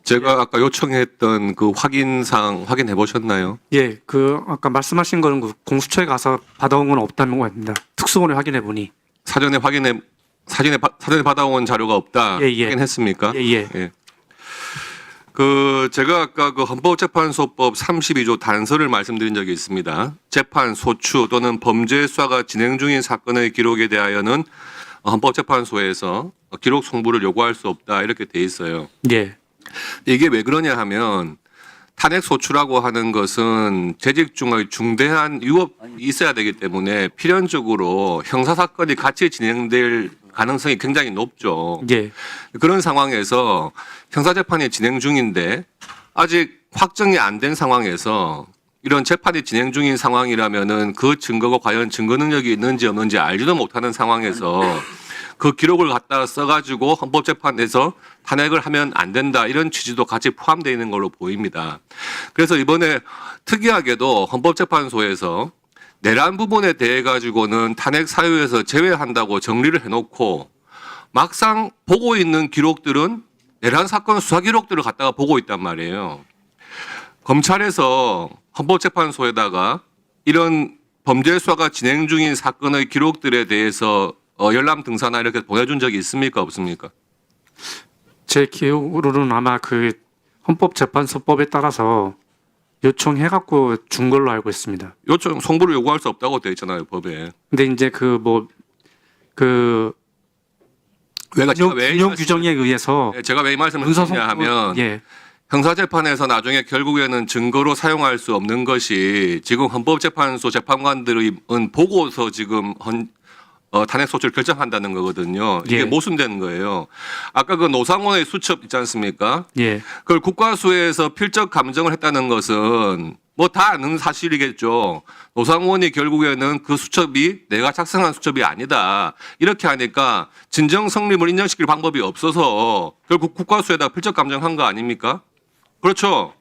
제가 아까 요청했던 그 확인사항 확인해 보셨나요? 예, 아까 말씀하신 거는 그 공수처에 가서 받아온 건 없다는 겁니다. 특수본에 확인해 보니. 사전에 받아온 자료가 없다. 예, 예. 확인했습니까? 예. 제가 아까 그 헌법재판소법 32조 단서를 말씀드린 적이 있습니다. 재판, 소추 또는 범죄 수사가 진행 중인 사건의 기록에 대하여는 헌법재판소에서 기록 송부를 요구할 수 없다 이렇게 돼 있어요. 예. 이게 왜 그러냐 하면 탄핵 소추라고 하는 것은 재직 중의 중대한 위협이 있어야 되기 때문에 필연적으로 형사 사건이 같이 진행될 가능성이 굉장히 높죠. 예. 그런 상황에서 형사 재판이 진행 중인데 아직 확정이 안 된 상황에서 이런 재판이 진행 중인 상황이라면은 그 증거가 과연 증거 능력이 있는지 없는지 알지도 못하는 상황에서 그 기록을 갖다 써가지고 헌법재판에서 탄핵을 하면 안 된다 이런 취지도 같이 포함되어 있는 걸로 보입니다. 그래서 이번에 특이하게도 헌법재판소에서 내란 부분에 대해 가지고는 탄핵 사유에서 제외한다고 정리를 해놓고 막상 보고 있는 기록들은 내란 사건 수사 기록들을 갖다가 보고 있단 말이에요. 검찰에서 헌법재판소에다가 이런 범죄 수사가 진행 중인 사건의 기록들에 대해서 열람 등사나 이렇게 보내준 적이 있습니까? 없습니까? 제 기억으로는 아마 그 헌법재판소법에 따라서 요청해갖고 준 걸로 알고 있습니다. 요청 송부를 요구할 수 없다고 되어 있잖아요, 법에. 근데 이제 균형 규정에 의해서 제가 왜 이 말씀을 드리냐 하면 예. 형사재판에서 나중에 결국에는 증거로 사용할 수 없는 것이 지금 헌법재판소 재판관들의 보고서 지금 탄핵 소추를 결정한다는 거거든요. 이게 예. 모순되는 거예요. 아까 그 노상원의 수첩 있지 않습니까? 예. 그걸 국과수에서 필적 감정을 했다는 것은 뭐 다 아는 사실이겠죠. 노상원이 결국에는 그 수첩이 내가 작성한 수첩이 아니다. 이렇게 하니까 진정 성립을 인정시킬 방법이 없어서 결국 국과수에다 필적 감정한 거 아닙니까? 그렇죠.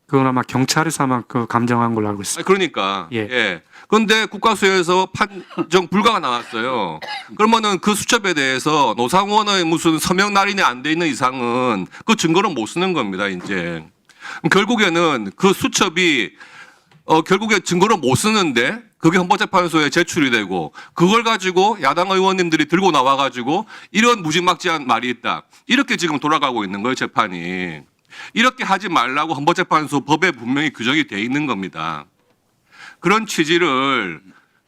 그건 아마 경찰에서 아마 그 감정한 걸로 알고 있습니다. 그러니까. 예. 그런데 국과수에서 판정 불가가 나왔어요. 그러면은 그 수첩에 대해서 노상원의 무슨 서명 날인이 안 돼 있는 이상은 그 증거를 못 쓰는 겁니다, 이제. 결국에는 그 수첩이 결국에 증거를 못 쓰는데 그게 헌법재판소에 제출이 되고 그걸 가지고 야당 의원님들이 들고 나와가지고 이런 무지막지한 말이 있다. 이렇게 지금 돌아가고 있는 거예요, 재판이. 이렇게 하지 말라고 헌법재판소 법에 분명히 규정이 돼 있는 겁니다. 그런 취지를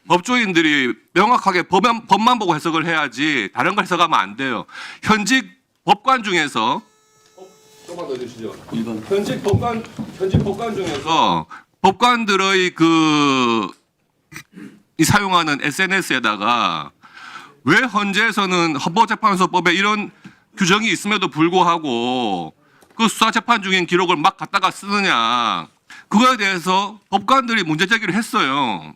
법조인들이 명확하게 법만 보고 해석을 해야지 다른 걸 해석하면 안 돼요. 현직 법관 중에서 조금만 더 주시죠. 현직 법관 중에서 법관들의 이 사용하는 SNS에다가 왜 헌재에서는 헌법재판소법에 이런 규정이 있음에도 불구하고 그 수사재판 중인 기록을 막 갖다가 쓰느냐. 그거에 대해서 법관들이 문제 제기를 했어요.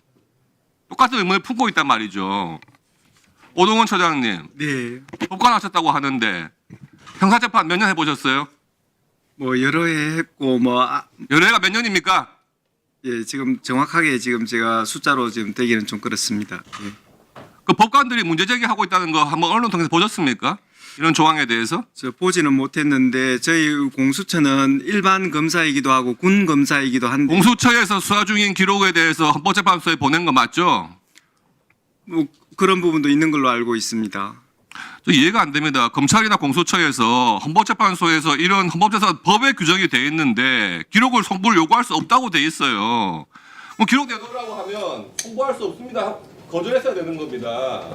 똑같은 의문을 품고 있단 말이죠. 오동원 처장님. 네. 법관 하셨다고 하는데 형사재판 몇 년 해보셨어요? 뭐 여러 해 했고 여러 해가 몇 년입니까? 예, 지금 정확하게 지금 제가 숫자로 지금 되기는 좀 그렇습니다. 예. 그 법관들이 문제 제기하고 있다는 거 한번 언론 통해서 보셨습니까? 이런 조항에 대해서? 저 보지는 못했는데 저희 공수처는 일반 검사이기도 하고 군 검사이기도 한데 공수처에서 수사 중인 기록에 대해서 헌법재판소에 보낸 거 맞죠? 뭐 그런 부분도 있는 걸로 알고 있습니다. 저 이해가 안 됩니다. 검찰이나 공수처에서 헌법재판소에서 이런 헌법재판 법에 규정이 돼 있는데 기록을 송부를 요구할 수 없다고 돼 있어요. 뭐 기록 내놓으라고 하면 송부할 수 없습니다. 거절했어야 되는 겁니다.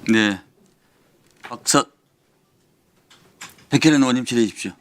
네. 백혜련 의원님 질의해 주십시오.